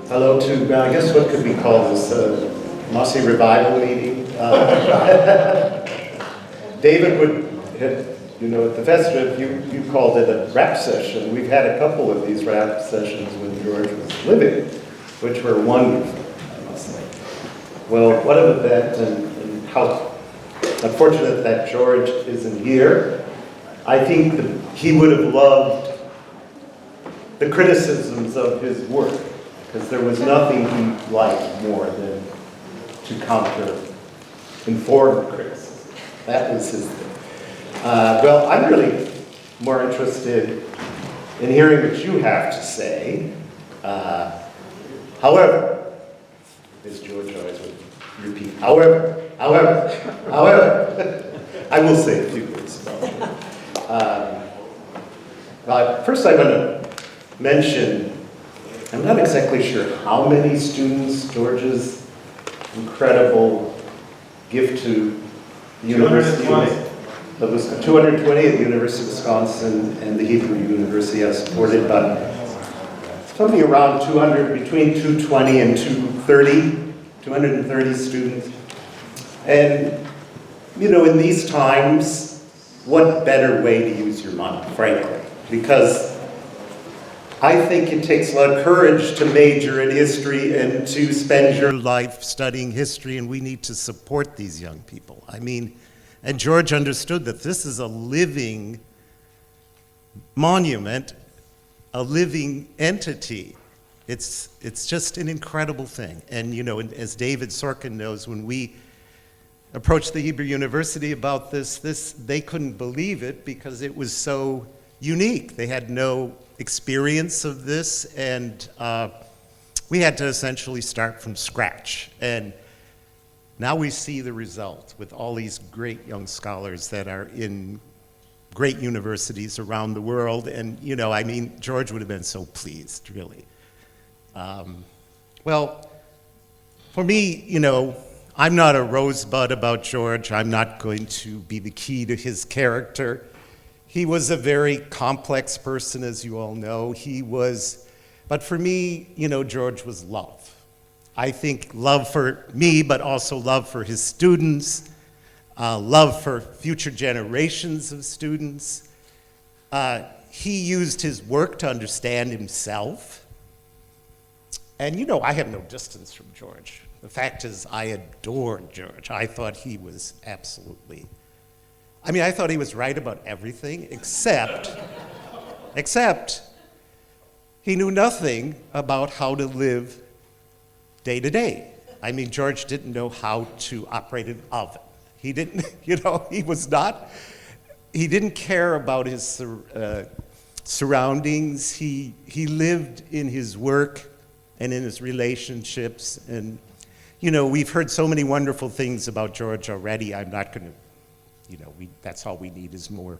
Hello to, I guess what could we call this, Mosse Revival meeting? David would, at the festival, you called it a rap session. We've had a couple of these rap sessions when George was living, which were wonderful, I must say. Well, what an event, and how unfortunate that George isn't here. I think that he would have loved the criticisms of his work, because there was nothing he liked more than to counter informed criticism. That was his thing. Well, I'm really more interested in hearing what you have to say. However, as George always would repeat, however, I will say a few words about it. First, I'm going to mention, I'm not exactly sure how many students George's incredible gift to the University of Wisconsin, 220 at the University of Wisconsin and the Hebrew University has supported, but something around 200, between 220 and 230 students. And, in these times, what better way to use your money, frankly? Because I think it takes a lot of courage to major in history and to spend your life studying history, and we need to support these young people. And George understood that this is a living monument, a living entity. It's just an incredible thing. And as David Sorkin knows, when we approached the Hebrew University about this, they couldn't believe it because it was so unique. They had no experience of this, and we had to essentially start from scratch. And now we see the result with all these great young scholars that are in great universities around the world. And, George would have been so pleased, really. Well, for me, I'm not a rosebud about George. I'm not going to be the key to his character. He was a very complex person, as you all know. But for me, George was love. I think love for me, but also love for his students, love for future generations of students. He used his work to understand himself. And I have no distance from George. The fact is, I adored George. I thought he was absolutely, I thought he was right about everything, except he knew nothing about how to live day to day. George didn't know how to operate an oven. He didn't, he didn't care about his surroundings. He lived in his work and in his relationships. And, we've heard so many wonderful things about George already. I'm not going to, that's all we need is more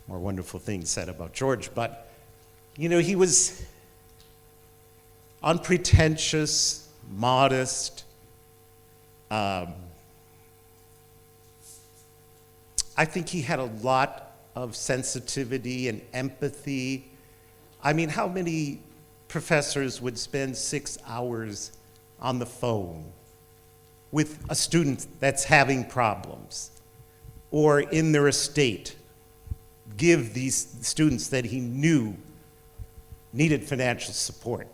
wonderful things said about George. But, he was unpretentious, modest. I think he had a lot of sensitivity and empathy. How many professors would spend 6 hours on the phone with a student that's having problems, or in their estate, give these students that he knew needed financial support,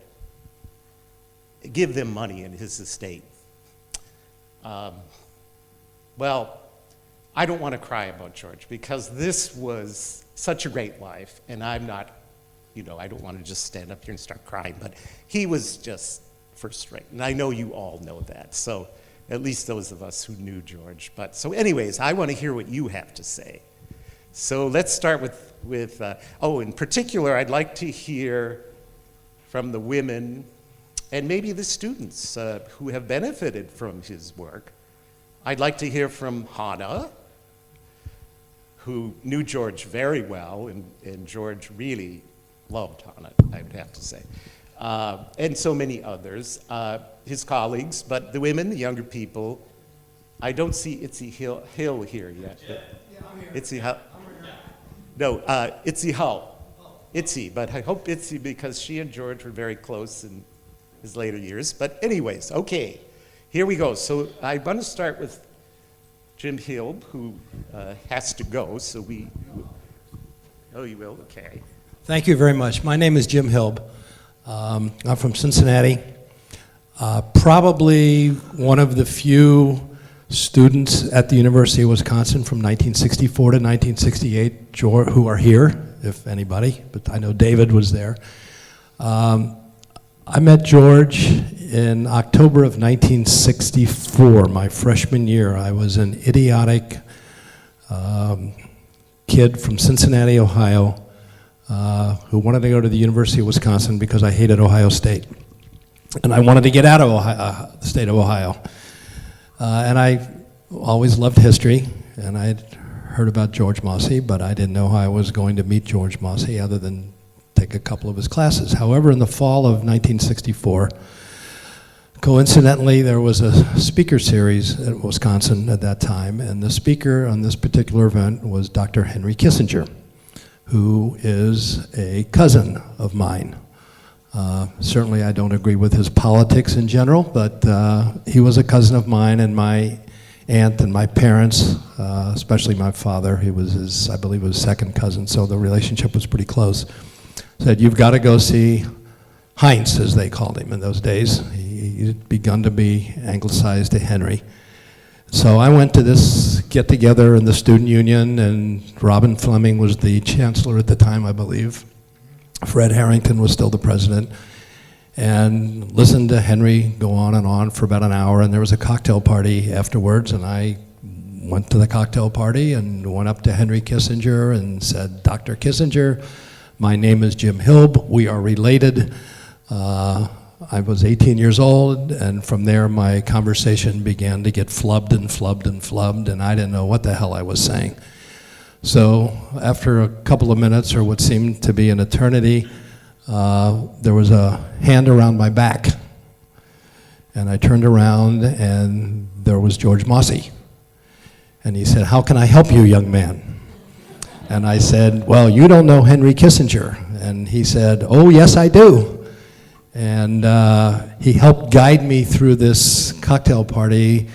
give them money in his estate? Well, I don't want to cry about George because this was such a great life, and I'm not, I don't want to just stand up here and start crying, but he was just first rate, and I know you all know that, so at least those of us who knew George. But so anyways, I want to hear what you have to say. So let's start with in particular, I'd like to hear from the women and maybe the students who have benefited from his work. I'd like to hear from Hannah, who knew George very well, and George really loved Hannah, I would have to say, and so many others, his colleagues, but the women, the younger people. I don't see Itzy Hill here yet. Yeah, I'm here. Itzy Hull. No, Itzy Hull. Itzy, but I hope Itzy, because she and George were very close, and his later years. But anyways, okay, here we go. So I want to start with Jim Hilb, who has to go, so we... Oh, you will? Okay. Thank you very much. My name is Jim Hilb. I'm from Cincinnati. Probably one of the few students at the University of Wisconsin from 1964 to 1968 who are here, if anybody, but I know David was there. I met George in October of 1964, my freshman year. I was an idiotic kid from Cincinnati, Ohio, who wanted to go to the University of Wisconsin because I hated Ohio State. And I wanted to get out of the state of Ohio. And I always loved history, and I had heard about George Mosse, but I didn't know how I was going to meet George Mosse other than take a couple of his classes. However, in the fall of 1964, coincidentally, there was a speaker series at Wisconsin at that time, and the speaker on this particular event was Dr. Henry Kissinger, who is a cousin of mine. Certainly I don't agree with his politics in general, but he was a cousin of mine, and my aunt and my parents, especially my father, he was his, I believe, his second cousin, so the relationship was pretty close, said, "You've got to go see Heinz," as they called him in those days. He'd begun to be anglicized to Henry. So I went to this get-together in the student union, and Robin Fleming was the chancellor at the time, I believe. Fred Harrington was still the president, and listened to Henry go on and on for about an hour, and there was a cocktail party afterwards, and I went to the cocktail party and went up to Henry Kissinger and said, "Dr. Kissinger, my name is Jim Hilb, we are related." I was 18 years old, and from there my conversation began to get flubbed and flubbed and flubbed, and I didn't know what the hell I was saying. So after a couple of minutes, or what seemed to be an eternity, there was a hand around my back. And I turned around, and there was George Mosse. And he said, "How can I help you, young man?" And I said, "Well, you don't know Henry Kissinger." And he said, "Oh, yes, I do." And he helped guide me through this cocktail party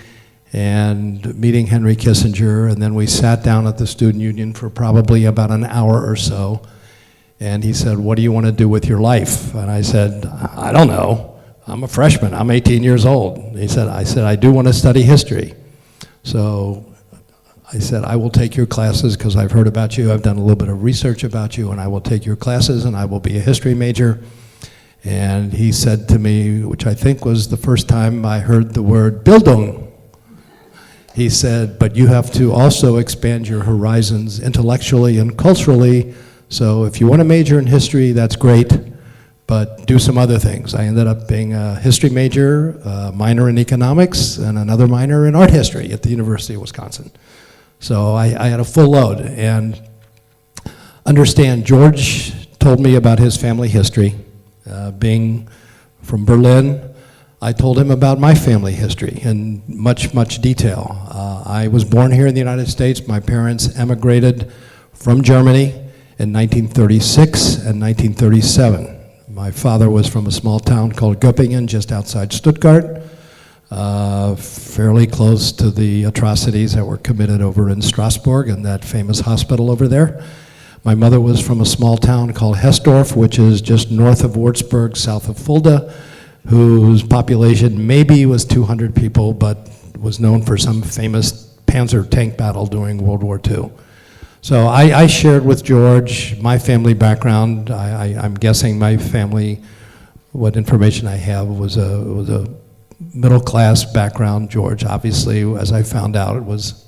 and meeting Henry Kissinger, and then we sat down at the student union for probably about an hour or so, and he said, "What do you want to do with your life?" And I said, "I don't know. I'm a freshman. I'm 18 years old." I said, "I do want to study history." So I said, "I will take your classes because I've heard about you. I've done a little bit of research about you, and I will take your classes, and I will be a history major." And he said to me, which I think was the first time I heard the word Bildung, he said, "But you have to also expand your horizons intellectually and culturally, so if you want to major in history, that's great, but do some other things." I ended up being a history major, a minor in economics, and another minor in art history at the University of Wisconsin. So I had a full load. And understand, George told me about his family history. Being from Berlin, I told him about my family history in much, much detail. I was born here in the United States. My parents emigrated from Germany in 1936 and 1937. My father was from a small town called Göppingen, just outside Stuttgart, fairly close to the atrocities that were committed over in Strasbourg and that famous hospital over there. My mother was from a small town called Hessdorf, which is just north of Würzburg, south of Fulda, whose population maybe was 200 people, but was known for some famous Panzer tank battle during World War II. So I shared with George my family background. I'm guessing my family, what information I have, was a middle-class background. George, obviously, as I found out, was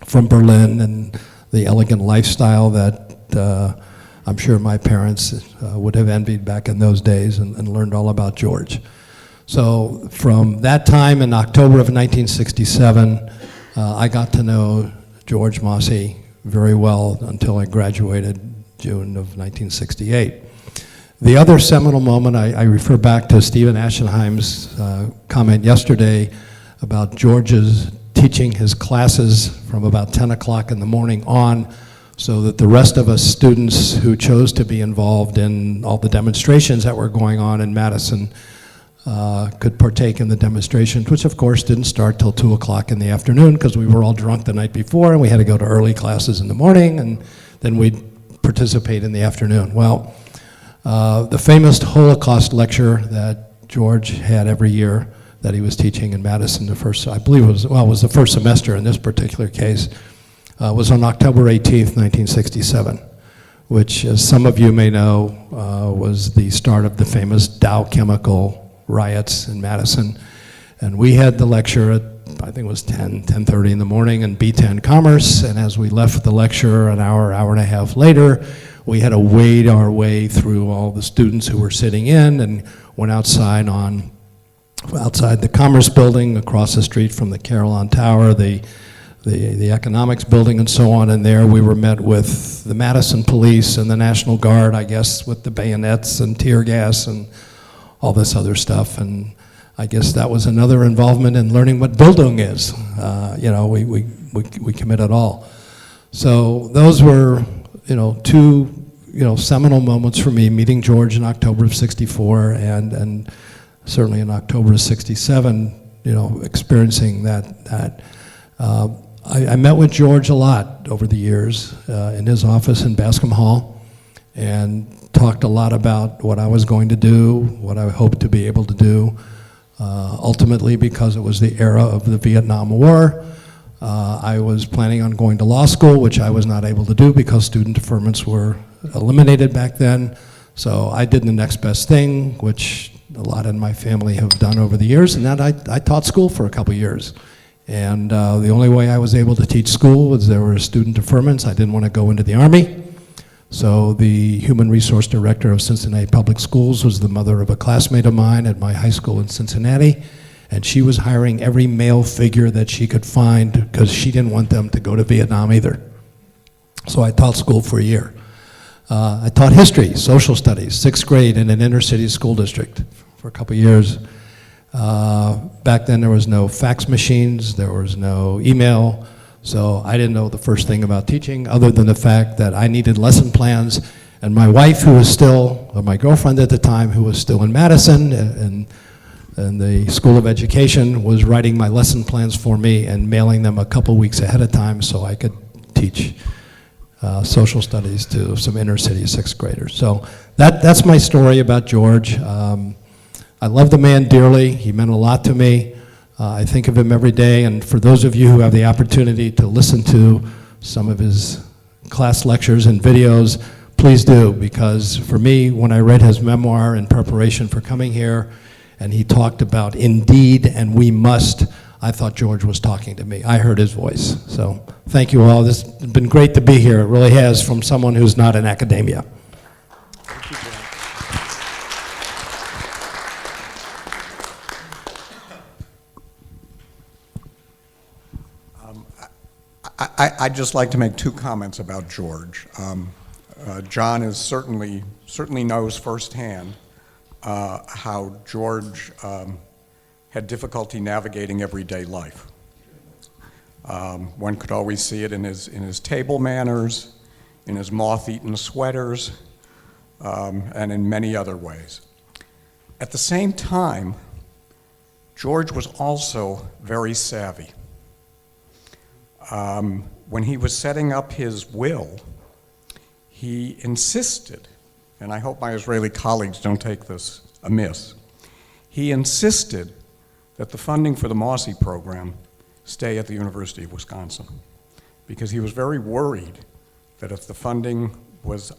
from Berlin and the elegant lifestyle that I'm sure my parents would have envied back in those days, and learned all about George. So from that time in October of 1967, I got to know George Mosse very well until I graduated June of 1968. The other seminal moment, I refer back to Stephen Aschheim's comment yesterday about George's teaching his classes from about 10 o'clock in the morning on, so that the rest of us students who chose to be involved in all the demonstrations that were going on in Madison could partake in the demonstrations, which of course didn't start till 2 o'clock in the afternoon because we were all drunk the night before and we had to go to early classes in the morning, and then we'd participate in the afternoon. Well, the famous Holocaust lecture that George had every year that he was teaching in Madison, I believe it was the first semester in this particular case, was on October 18th, 1967, which, as some of you may know, was the start of the famous Dow Chemical riots in Madison. And we had the lecture at, I think it was 10:30 in the morning in B10 Commerce, and as we left the lecture an hour and a half later, we had to wade our way through all the students who were sitting in and went outside the Commerce building across the street from the Carillon Tower, the economics building and so on, and there we were met with the Madison police and the National Guard, I guess, with the bayonets and tear gas and all this other stuff. And I guess that was another involvement in learning what Bildung is. We committed all. So those were, two, seminal moments for me, meeting George in October of '64 and certainly in October of '67, experiencing that. I met with George a lot over the years in his office in Bascom Hall, and talked a lot about what I was going to do, what I hoped to be able to do. Ultimately, because it was the era of the Vietnam War, I was planning on going to law school, which I was not able to do because student deferments were eliminated back then. So I did the next best thing, which a lot in my family have done over the years, and that I taught school for a couple years. And the only way I was able to teach school was there were student deferments. I didn't want to go into the Army. So the human resource director of Cincinnati Public Schools was the mother of a classmate of mine at my high school in Cincinnati, and she was hiring every male figure that she could find because she didn't want them to go to Vietnam either. So I taught school for a year. I taught history, social studies, 6th grade in an inner city school district for a couple years. Back then there was no fax machines, there was no email, so I didn't know the first thing about teaching other than the fact that I needed lesson plans, and my wife, my girlfriend at the time, who was still in Madison and the School of Education, was writing my lesson plans for me and mailing them a couple weeks ahead of time so I could teach social studies to some inner city 6th graders. So that's my story about George. I love the man dearly. He meant a lot to me. I think of him every day, and for those of you who have the opportunity to listen to some of his class lectures and videos, please do, because for me, when I read his memoir in preparation for coming here, and he talked about indeed and we must, I thought George was talking to me. I heard his voice. So thank you all. This has been great to be here. It really has, from someone who's not in academia. Thank you, John. I'd just like to make 2 comments about George. John is certainly knows firsthand how George had difficulty navigating everyday life. One could always see it in his table manners, in his moth-eaten sweaters, and in many other ways. At the same time, George was also very savvy. When he was setting up his will, he insisted, and I hope my Israeli colleagues don't take this amiss, he insisted that the funding for the Mosse Program stay at the University of Wisconsin, because he was very worried that if the funding was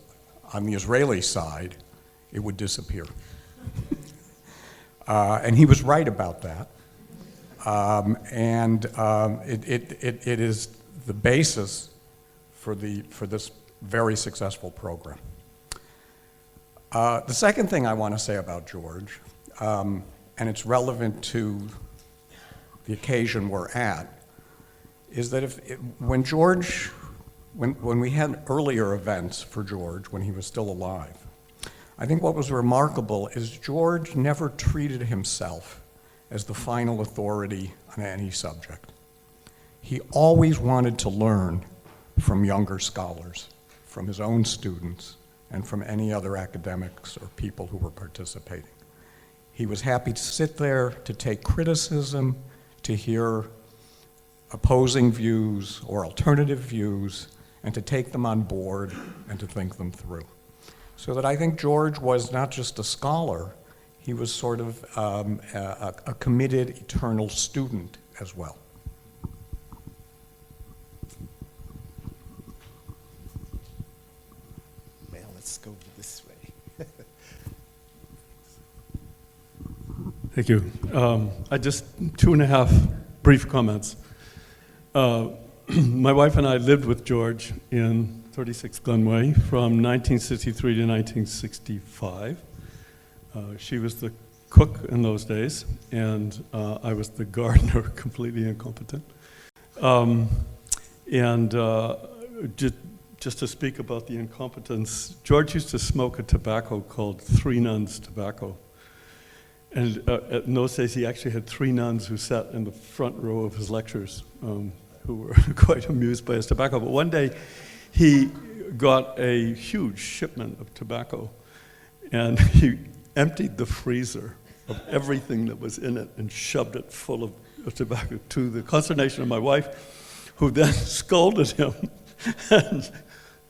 on the Israeli side, it would disappear. And he was right about that. It is the basis for this very successful program. The second thing I want to say about George, and it's relevant to the occasion we're at, is that when we had earlier events for George when he was still alive, I think what was remarkable is George never treated himself as the final authority on any subject. He always wanted to learn from younger scholars, from his own students, and from any other academics or people who were participating. He was happy to sit there, to take criticism, to hear opposing views or alternative views, and to take them on board and to think them through. So that I think George was not just a scholar, he was sort of a committed, eternal student as well. Well, let's go this way. Thank you. I just 2.5 brief comments. My wife and I lived with George in 36 Glenway from 1963 to 1965. She was the cook in those days, and I was the gardener, completely incompetent. Just to speak about the incompetence, George used to smoke a tobacco called Three Nuns tobacco. And in those days, he actually had 3 nuns who sat in the front row of his lectures, who were quite amused by his tobacco. But one day, he got a huge shipment of tobacco, and he emptied the freezer of everything that was in it and shoved it full of tobacco, to the consternation of my wife, who then scolded him. And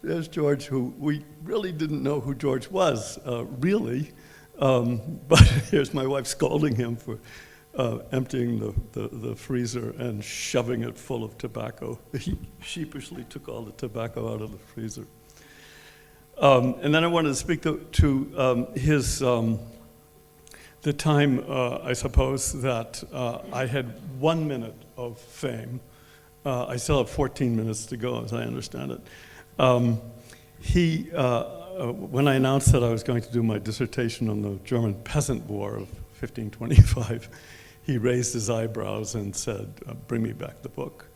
there's George, who we really didn't know who George was, really. But here's my wife scolding him for emptying the freezer and shoving it full of tobacco. He sheepishly took all the tobacco out of the freezer. And then I wanted to speak to his, the time, I suppose, that I had 1 minute of fame. I still have 14 minutes to go, as I understand it. When I announced that I was going to do my dissertation on the German Peasant War of 1525, he raised his eyebrows and said, bring me back the book.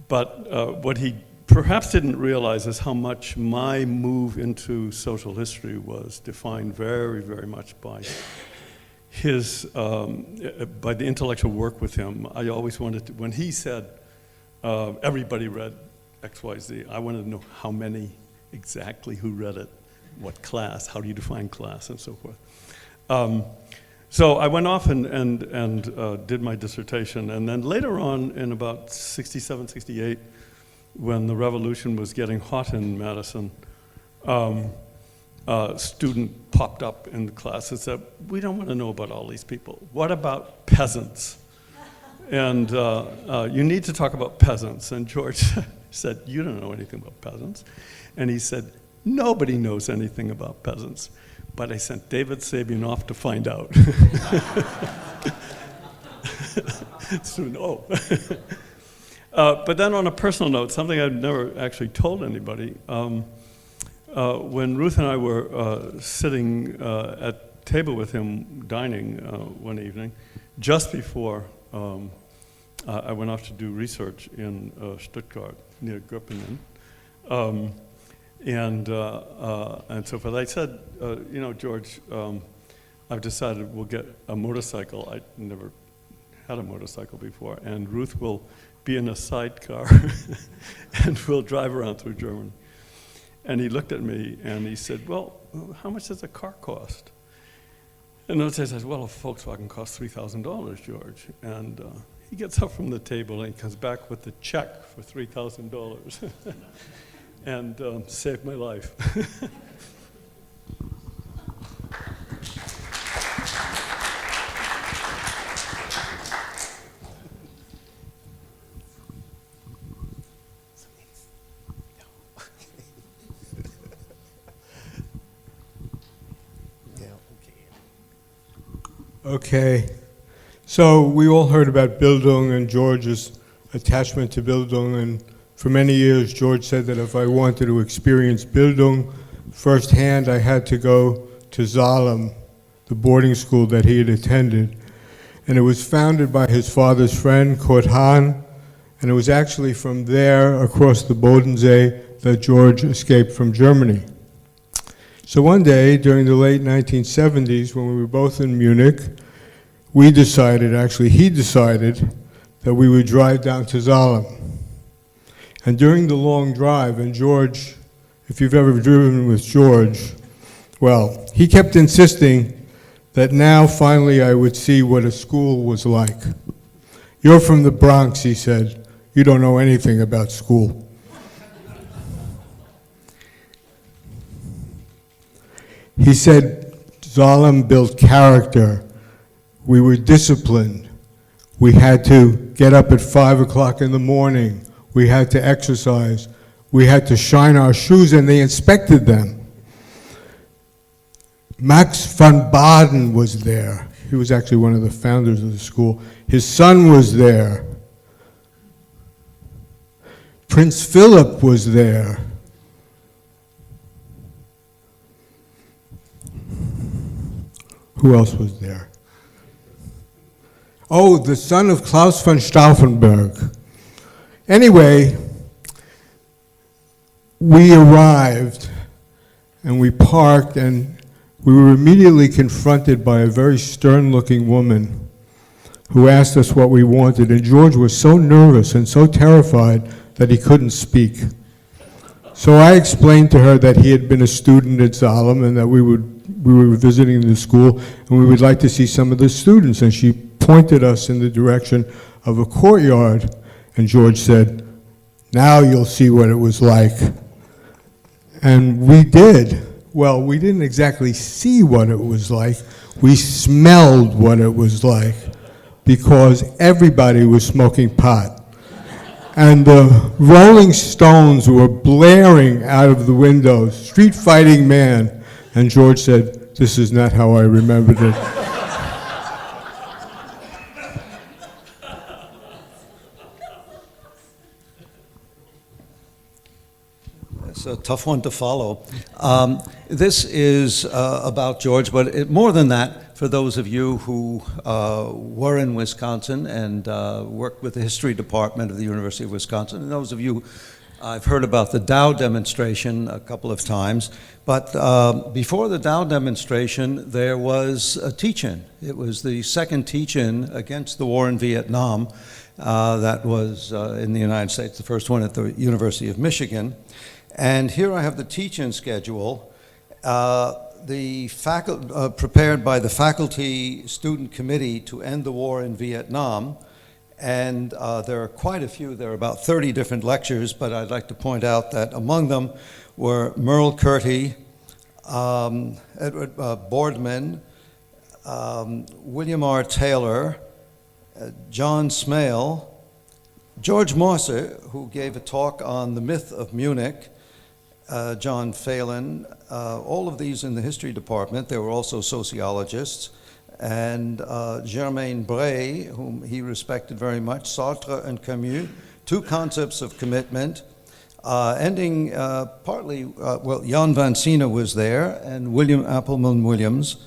But what he perhaps didn't realize is how much my move into social history was defined very, very much by his, by the intellectual work with him. I always wanted to, when he said, everybody read XYZ, I wanted to know how many exactly, who read it, what class, how do you define class, and so forth. So I went off and did my dissertation, and then later on, in about 67, 68, when the revolution was getting hot in Madison, a student popped up in the class and said, we don't want to know about all these people. What about peasants? And you need to talk about peasants. And George said, you don't know anything about peasants. And he said, nobody knows anything about peasants. But I sent David Sabean off to find out. So no. But then on a personal note, something I'd never actually told anybody, when Ruth and I were sitting at table with him dining one evening, just before I went off to do research in Stuttgart near Göppingen, and so forth. I said, you know, George, I've decided we'll get a motorcycle. I never had a motorcycle before, and Ruth will be in a sidecar, and we'll drive around through Germany. And he looked at me and he said, well, how much does a car cost? And those days I said, well, a Volkswagen costs $3,000, George. And he gets up from the table and he comes back with a check for $3,000 and saved my life. Okay, so we all heard about Bildung and George's attachment to Bildung, and for many years George said that if I wanted to experience Bildung firsthand, I had to go to Salem, the boarding school that he had attended. And it was founded by his father's friend, Kurt Hahn, and it was actually from there, across the Bodensee, that George escaped from Germany. So one day, during the late 1970s, when we were both in Munich, we decided, actually he decided, that we would drive down to Salem. And during the long drive, and George, if you've ever driven with George, well, he kept insisting that now finally I would see what a school was like. "You're from the Bronx," he said. "You don't know anything about school." He said, Zalem built character. We were disciplined. We had to get up at 5 o'clock in the morning. We had to exercise. We had to shine our shoes, and they inspected them. Max van Baden was there. He was actually one of the founders of the school. His son was there. Prince Philip was there. Who else was there? Oh, the son of Klaus von Stauffenberg. Anyway, we arrived and we parked, and we were immediately confronted by a very stern-looking woman who asked us what we wanted, and George was so nervous and so terrified that he couldn't speak. So I explained to her that he had been a student at Zalem and that we were visiting the school and we would like to see some of the students, and she pointed us in the direction of a courtyard, and George said, "Now you'll see what it was like." And we did. Well, we didn't exactly see what it was like. We smelled what it was like, because everybody was smoking pot. And the Rolling Stones were blaring out of the windows, "Street Fighting Man." And George said, "This is not how I remembered it." It's a tough one to follow. This is about George, but more than that, for those of you who were in Wisconsin and worked with the history department of the University of Wisconsin, and those of you, I've heard about the Dow demonstration a couple of times, but before the Dow demonstration, there was a teach-in. It was the second teach-in against the war in Vietnam that was in the United States, the first one at the University of Michigan. And here I have the teach-in schedule, prepared by the Faculty Student Committee to End the War in Vietnam. And there are quite a few. There are about 30 different lectures, but I'd like to point out that among them were Merle Curti, Edward Boardman, William R. Taylor, John Smale, George Mosse, who gave a talk on the myth of Munich, John Phelan, all of these in the history department. There were also sociologists, and Germaine Bray, whom he respected very much, Sartre and Camus, two concepts of commitment, ending partly, well, Jan van Sina was there, and William Appleman Williams,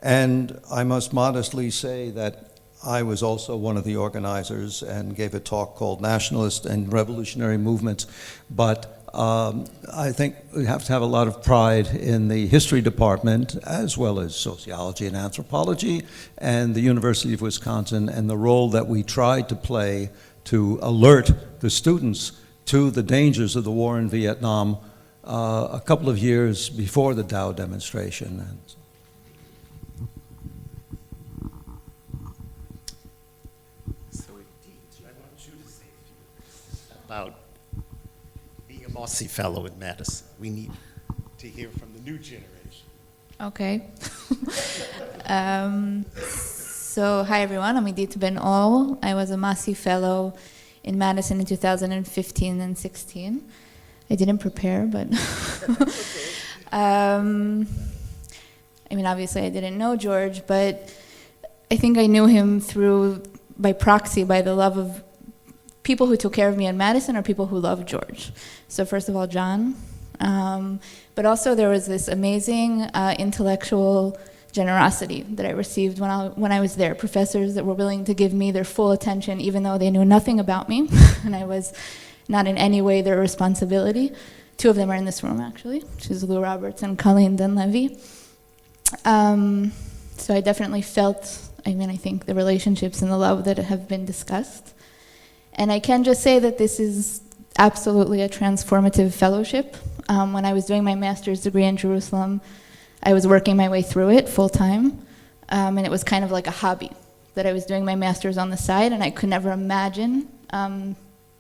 and I must modestly say that I was also one of the organizers and gave a talk called Nationalist and Revolutionary Movements, but I think we have to have a lot of pride in the history department, as well as sociology and anthropology, and the University of Wisconsin, and the role that we tried to play to alert the students to the dangers of the war in Vietnam a couple of years before the Dow demonstration. So, I want you to say a few words about being a Mosse Fellow at Madison. We need to hear from the new generation. Okay. So, hi everyone, I'm Idita Benall. I was a Mosse Fellow in Madison in 2015 and 16. I didn't prepare, but I mean, obviously I didn't know George, but I think I knew him by proxy, by the love of people who took care of me in Madison or people who loved George. So first of all, John. But also there was this amazing intellectual generosity that I received when I was there. Professors that were willing to give me their full attention even though they knew nothing about me and I was not in any way their responsibility. Two of them are in this room actually, which is Lou Roberts and Colleen Dunleavy. So I definitely felt, I think the relationships and the love that have been discussed. And I can just say that this is absolutely a transformative fellowship. When I was doing my master's degree in Jerusalem, I was working my way through it full time. and it was kind of like a hobby that I was doing my master's on the side, and I could never imagine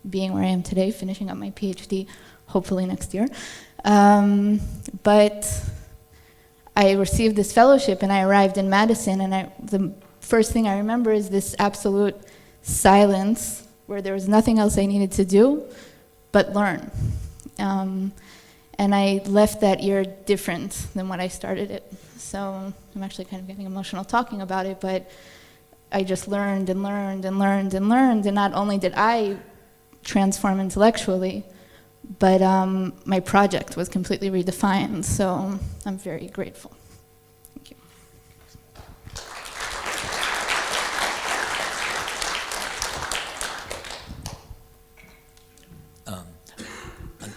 being where I am today, finishing up my PhD, hopefully next year. But I received this fellowship, and I arrived in Madison, and the first thing I remember is this absolute silence where there was nothing else I needed to do but learn. And I left that year different than when I started it. So I'm actually kind of getting emotional talking about it, but I just learned and learned and learned and learned, and not only did I transform intellectually, but my project was completely redefined, so I'm very grateful. Thank you.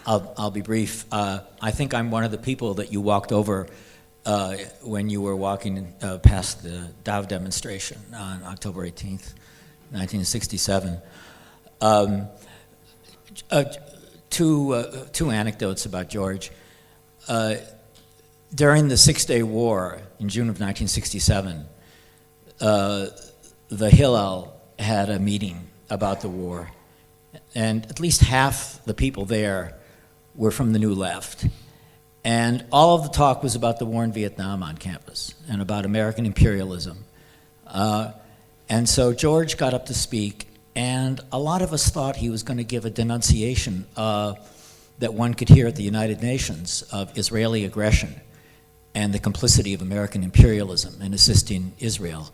I'll be brief. I think I'm one of the people that you walked over when you were walking past the Dow demonstration on October 18th, 1967. Two anecdotes about George. During the Six-Day War in June of 1967, the Hillel had a meeting about the war, and at least half the people there were from the New Left. And all of the talk was about the war in Vietnam on campus and about American imperialism. And so George got up to speak, and a lot of us thought he was going to give a denunciation that one could hear at the United Nations of Israeli aggression and the complicity of American imperialism in assisting Israel.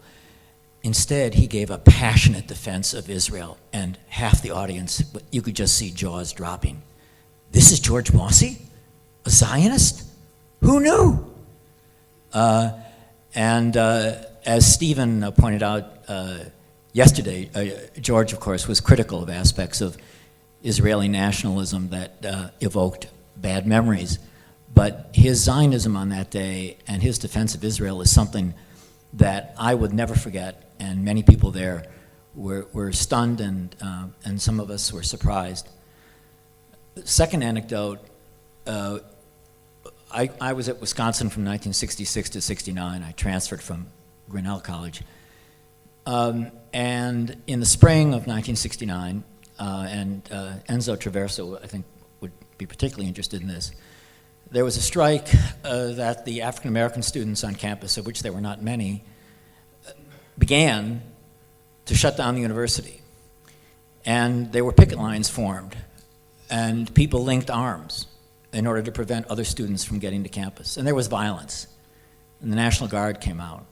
Instead, he gave a passionate defense of Israel, and half the audience, you could just see jaws dropping. This is George Mosse? A Zionist? Who knew? As Stephen pointed out yesterday, George, of course, was critical of aspects of Israeli nationalism that evoked bad memories. But his Zionism on that day and his defense of Israel is something that I would never forget, and many people there were stunned, and some of us were surprised. Second anecdote, I was at Wisconsin from 1966 to 69. I transferred from Grinnell College. And in the spring of 1969, and Enzo Traverso, I think, would be particularly interested in this, there was a strike that the African American students on campus, of which there were not many, began to shut down the university. And there were picket lines formed, and people linked arms in order to prevent other students from getting to campus. And there was violence, and the National Guard came out.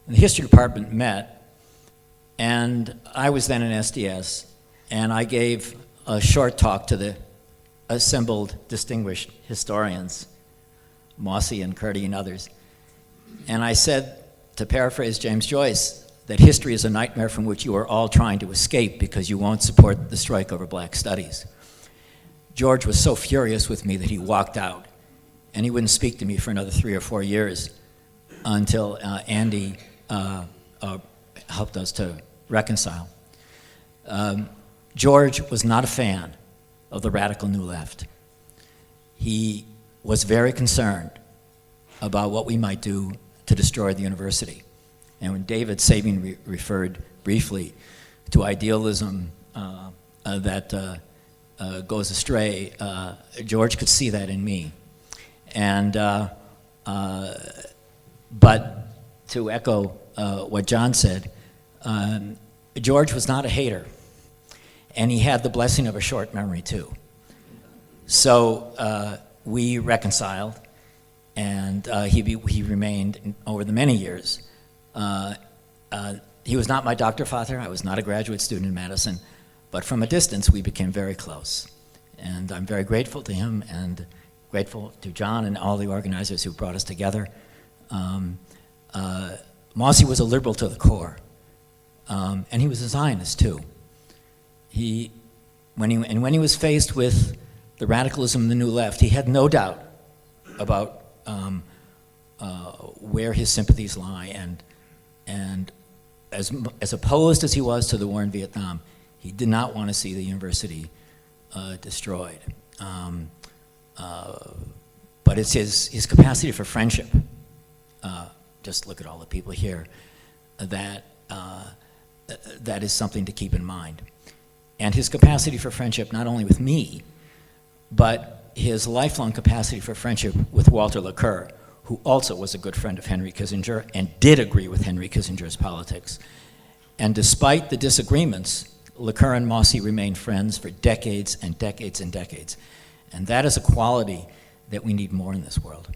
And the history department met, and I was then in SDS, and I gave a short talk to the assembled distinguished historians, Mosse and Curdy and others. And I said, to paraphrase James Joyce, that history is a nightmare from which you are all trying to escape because you won't support the strike over black studies. George was so furious with me that he walked out, and he wouldn't speak to me for another 3 or 4 years until Andy helped us to reconcile. George was not a fan of the radical New Left. He was very concerned about what we might do to destroy the university. And when David Sabean referred briefly to idealism that goes astray, George could see that in me. And, but to echo what John said, George was not a hater, and he had the blessing of a short memory too. So we reconciled, and he remained over the many years. He was not my doctor father. I was not a graduate student in Madison, but from a distance we became very close. And I'm very grateful to him and grateful to John and all the organizers who brought us together. Mosse was a liberal to the core, and he was a Zionist too. When he was faced with the radicalism of the New Left, he had no doubt about where his sympathies lie, and as opposed as he was to the war in Vietnam, he did not want to see the university destroyed. But it's his capacity for friendship just look at all the people here, that that is something to keep in mind. And his capacity for friendship, not only with me, but his lifelong capacity for friendship with Walter Laqueur, who also was a good friend of Henry Kissinger and did agree with Henry Kissinger's politics. And despite the disagreements, Laqueur and Mosse remained friends for decades and decades and decades. And that is a quality that we need more in this world.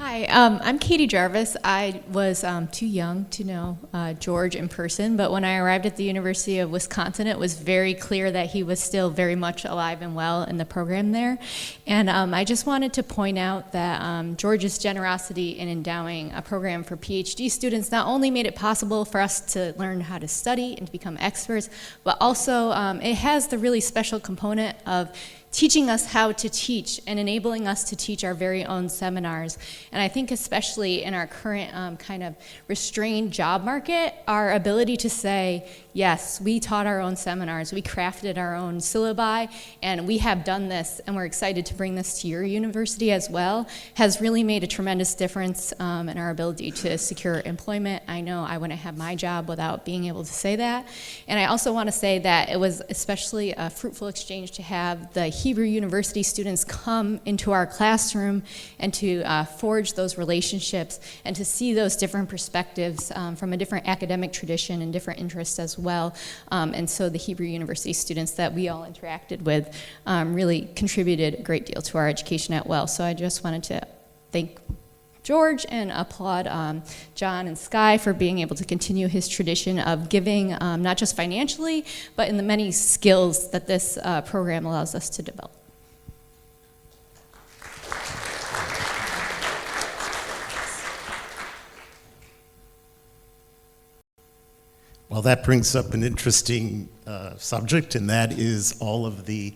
Hi, I'm Katie Jarvis. I was too young to know George in person, but when I arrived at the University of Wisconsin, it was very clear that he was still very much alive and well in the program there. And I just wanted to point out that George's generosity in endowing a program for PhD students not only made it possible for us to learn how to study and to become experts, but also it has the really special component of teaching us how to teach and enabling us to teach our very own seminars. And I think especially in our current kind of restrained job market, our ability to say, yes, we taught our own seminars, we crafted our own syllabi, and we have done this, and we're excited to bring this to your university as well, has really made a tremendous difference in our ability to secure employment. I know I wouldn't have my job without being able to say that. And I also want to say that it was especially a fruitful exchange to have the Hebrew University students come into our classroom and to forge those relationships and to see those different perspectives from a different academic tradition and different interests as well. And so the Hebrew University students that we all interacted with really contributed a great deal to our education at Well. So I just wanted to thank George and applaud John and Sky for being able to continue his tradition of giving not just financially, but in the many skills that this program allows us to develop. Well, that brings up an interesting subject, and that is all of the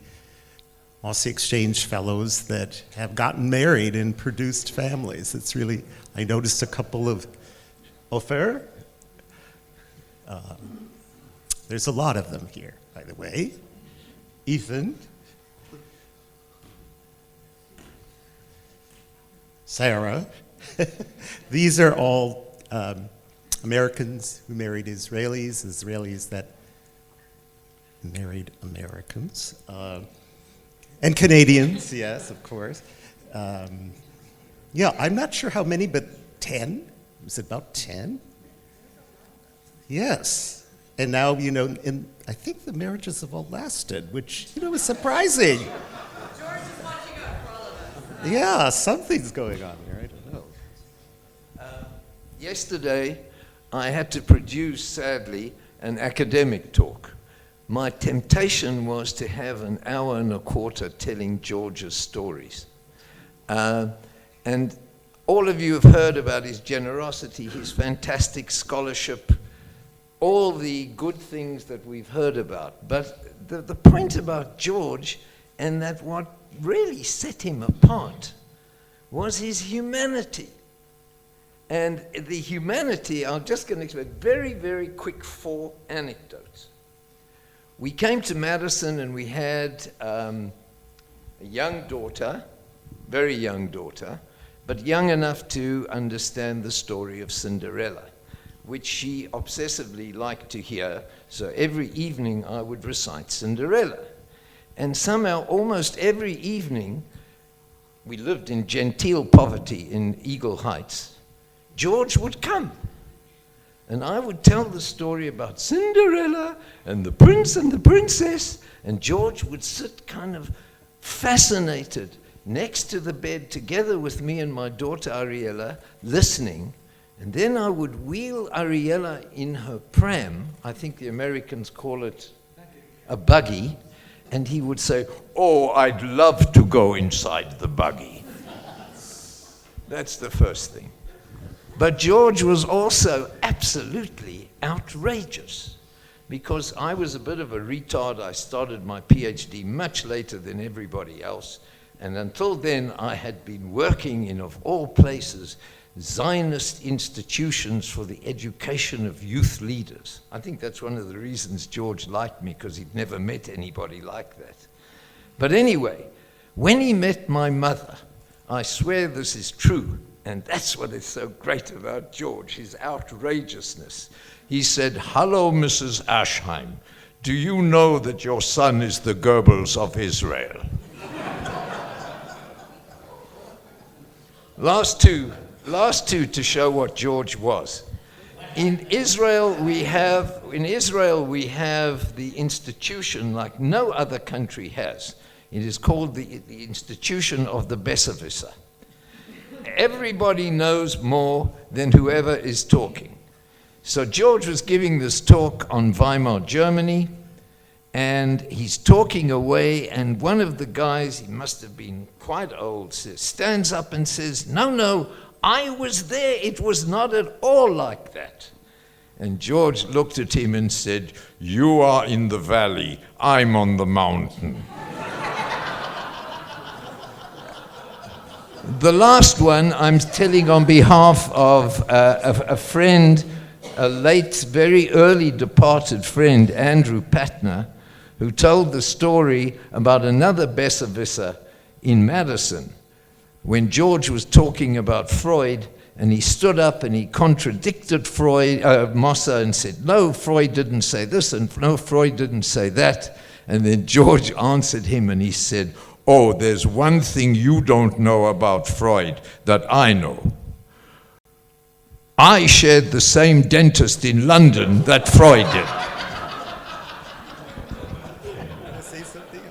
Mosse Exchange Fellows that have gotten married and produced families. It's really, I noticed a couple of Ofer. There's a lot of them here, by the way. Ethan. Sarah. These are all Americans who married Israelis, Israelis that married Americans. And Canadians, yes, of course. Yeah, I'm not sure how many, but 10? Was it about 10? Yes. And now, you know, I think the marriages have all lasted, which, you know, is surprising. George is watching out for all of us. Yeah, something's going on here, I don't know. Yesterday, I had to produce, sadly, an academic talk. My temptation was to have an hour and a quarter telling George's stories. And all of you have heard about his generosity, his fantastic scholarship, all the good things that we've heard about. But the point about George, and that what really set him apart, was his humanity. And the humanity, I'm just going to give a very, very quick 4 anecdotes. We came to Madison and we had a young daughter, very young daughter, but young enough to understand the story of Cinderella, which she obsessively liked to hear. So every evening I would recite Cinderella. And somehow almost every evening, we lived in genteel poverty in Eagle Heights, George would come. And I would tell the story about Cinderella and the prince and the princess, and George would sit kind of fascinated next to the bed together with me and my daughter Ariella, listening. And then I would wheel Ariella in her pram, I think the Americans call it a buggy, and he would say, "Oh, I'd love to go inside the buggy." That's the first thing. But George was also absolutely outrageous, because I was a bit of a retard. I started my PhD much later than everybody else, And until then, I had been working in, of all places, Zionist institutions for the education of youth leaders. I think that's one of the reasons George liked me, because he'd never met anybody like that. But anyway, when he met my mother, I swear this is true, and that's what is so great about George, his outrageousness. He said, "Hello, Mrs. Aschheim. Do you know that your son is the Goebbels of Israel?" Last two to show what George was. In Israel we have the institution like no other country has. It is called the institution of the Besserwisser. Everybody knows more than whoever is talking. So George was giving this talk on Weimar Germany, and he's talking away, and one of the guys, he must have been quite old, stands up and says, no, I was there, it was not at all like that. And George looked at him and said, "You are in the valley, I'm on the mountain." The last one I'm telling on behalf of a friend, a late, very early departed friend, Andrew Patner, who told the story about another Besserwisser in Madison, when George was talking about Freud, and he stood up and he contradicted Mosse, and said, "No, Freud didn't say this, and no, Freud didn't say that." And then George answered him and he said, "Oh, there's one thing you don't know about Freud that I know. I shared the same dentist in London that Freud did." Want to say something?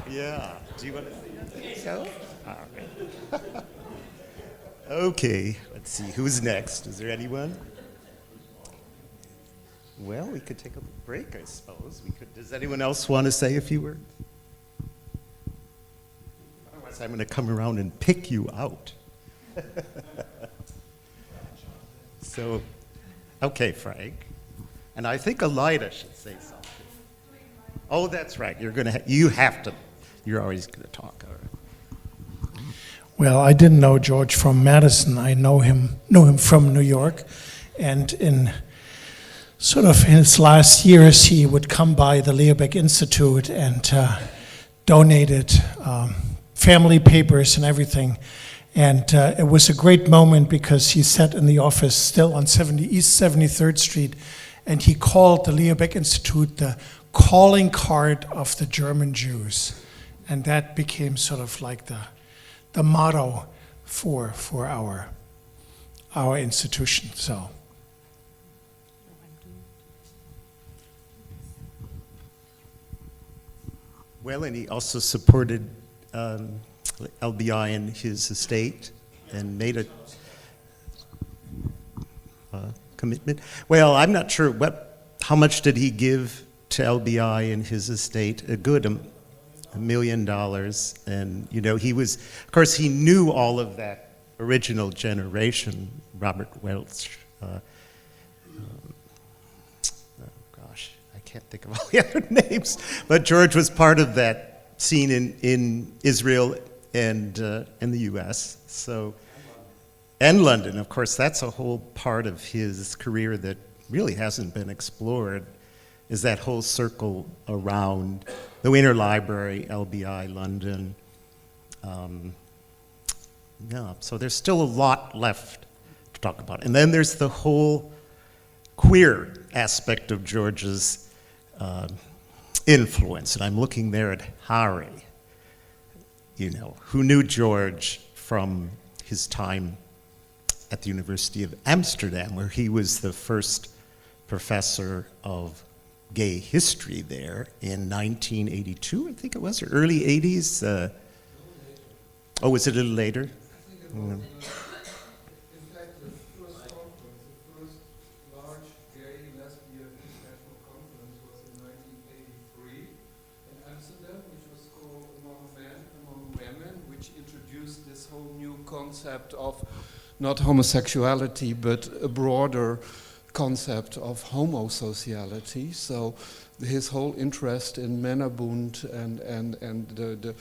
Yeah. Do you want to say something? All right. Okay. Let's see. Who's next? Is there anyone? Well, we could take a break, I suppose. We could. Does anyone else want to say a few words? Otherwise, I'm going to come around and pick you out. So, okay, Frank. And I think Elida should say something. Oh, that's right. You're always going to talk. All right. Well, I didn't know George from Madison. I know him from New York. And in sort of his last years, he would come by the Leobeck Institute and donated family papers and everything. And it was a great moment because he sat in the office still on East 73rd Street, and he called the Leobeck Institute the calling card of the German Jews. And that became sort of like the motto for our institution. So. Well, and he also supported LBI in his estate and made a commitment. Well, I'm not sure how much did he give to LBI in his estate? A good $1 million. And, he was, of course, he knew all of that original generation, Robert Welch. I can't think of all the other names, but George was part of that scene in Israel and in the U.S. So, and London, of course, that's a whole part of his career that really hasn't been explored, is that whole circle around the Winter Library, LBI, London. So there's still a lot left to talk about. And then there's the whole queer aspect of George's influence. And I'm looking there at Harry, who knew George from his time at the University of Amsterdam, where he was the first professor of gay history there in 1982, I think it was, or early 80s. Was it a little later? In fact, the first conference, the first large gay, lesbian international conference was in 1983 in Amsterdam, which was called Among Men, Among Women, which introduced this whole new concept of not homosexuality, but a broader concept of homosociality. So his whole interest in Männerbund and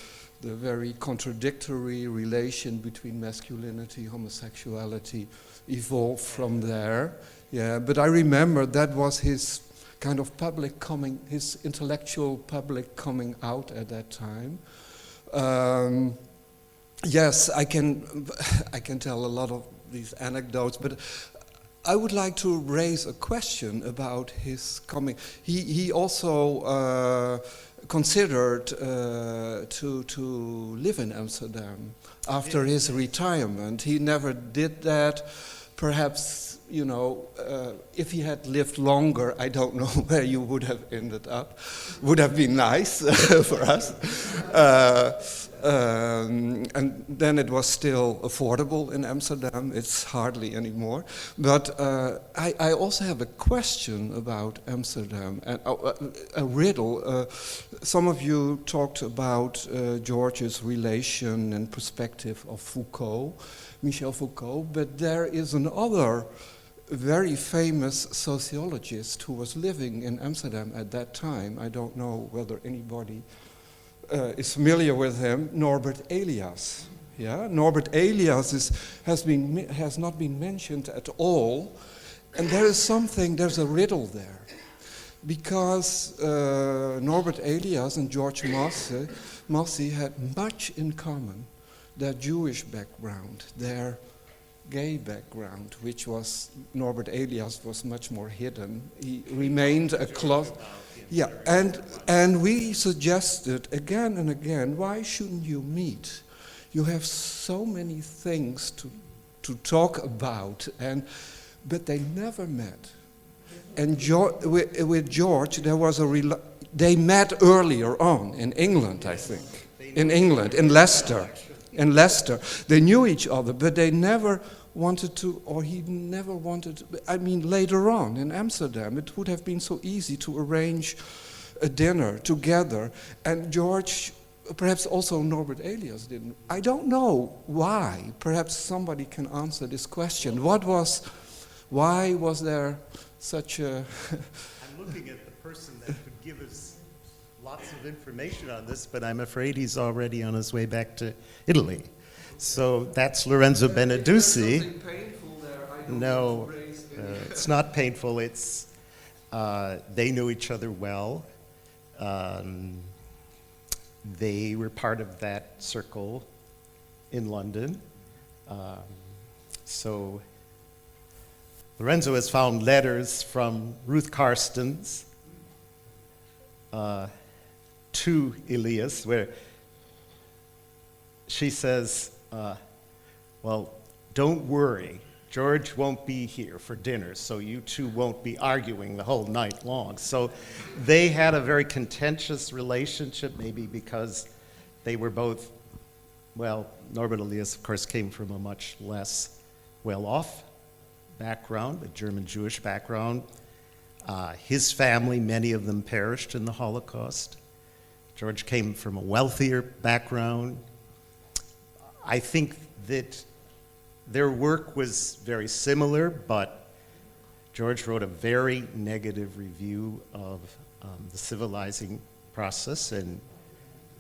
the very contradictory relation between masculinity, homosexuality evolved from there. Yeah, but I remember that was his kind of his intellectual public coming out at that time. Yes, I can tell a lot of these anecdotes, but I would like to raise a question about his coming. He also considered to live in Amsterdam after his retirement. He never did that. Perhaps, you know, if he had lived longer, I don't know where you would have ended up. Would have been nice for us. And then it was still affordable in Amsterdam. It's hardly anymore. But I also have a question about Amsterdam, and a riddle. Some of you talked about George's relation and perspective of Foucault, Michel Foucault, but there is another very famous sociologist who was living in Amsterdam at that time. I don't know whether anybody is familiar with him, Norbert Elias. Yeah, Norbert Elias has not been mentioned at all, and there's a riddle there, because Norbert Elias and George Mosse had much in common. Their Jewish background, their gay background, which was, Norbert Elias was much more hidden. He remained a closet. Yeah, and we suggested again and again, why shouldn't you meet? You have so many things to talk about, but they never met. And with George, there was they met earlier on in England, I think. In England, in Leicester. In Leicester. They knew each other, but they never wanted to, or he never wanted, I mean, later on in Amsterdam, it would have been so easy to arrange a dinner together. And George, perhaps also Norbert Elias didn't. I don't know why. Perhaps somebody can answer this question. Why was there such a... I'm looking at the person that could give us lots of information on this, but I'm afraid he's already on his way back to Italy. So that's Lorenzo Beneducci. No, it's not painful. It's they knew each other well. They were part of that circle in London. So Lorenzo has found letters from Ruth Carstens to Elias, where she says, well, don't worry, George won't be here for dinner, so you two won't be arguing the whole night long. So they had a very contentious relationship, maybe because they were both, well, Norbert Elias, of course, came from a much less well-off background, a German Jewish background. His family, many of them perished in the Holocaust. George came from a wealthier background. I think that their work was very similar, but George wrote a very negative review of the civilizing process, and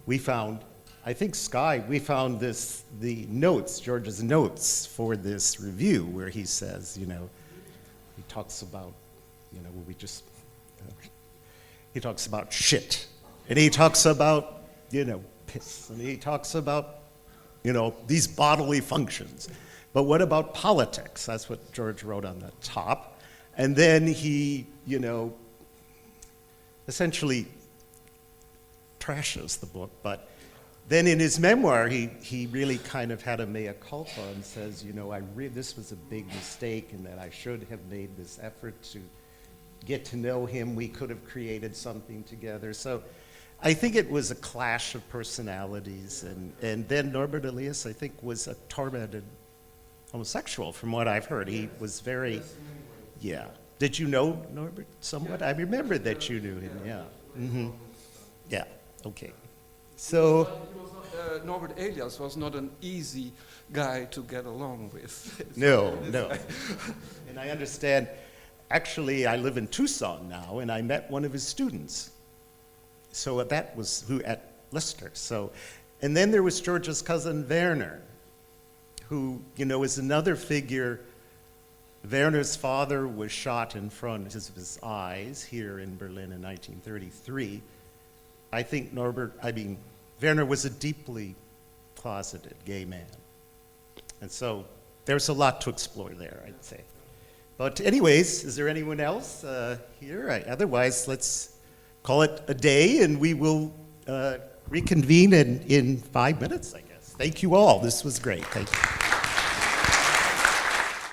we found, I think Sky, we found the notes, George's notes for this review, where he says, you know, he talks about, you know, he talks about shit, and he talks about, you know, piss, and he talks about, you know, these bodily functions. But what about politics? That's what George wrote on the top. And then he, you know, essentially trashes the book. But then in his memoir, he really kind of had a mea culpa and says, you know, this was a big mistake, and that I should have made this effort to get to know him. We could have created something together. So I think it was a clash of personalities. And then Norbert Elias, I think, was a tormented homosexual, from what I've heard. He was very, yeah. Did you know Norbert somewhat? I remember that you knew him, yeah. Mm-hmm. Yeah, okay. So Norbert Elias was not an easy guy to get along with. No. And I understand actually, I live in Tucson now, and I met one of his students. So that was who at Lister. So, and then there was George's cousin Werner, who, you know, is another figure. Werner's father was shot in front of his eyes here in Berlin in 1933. I think Werner was a deeply closeted gay man. And so there's a lot to explore there, I'd say. But anyways, is there anyone else here? Otherwise, let's call it a day, and we will reconvene in 5 minutes, I guess. Thank you all. This was great. Thank you.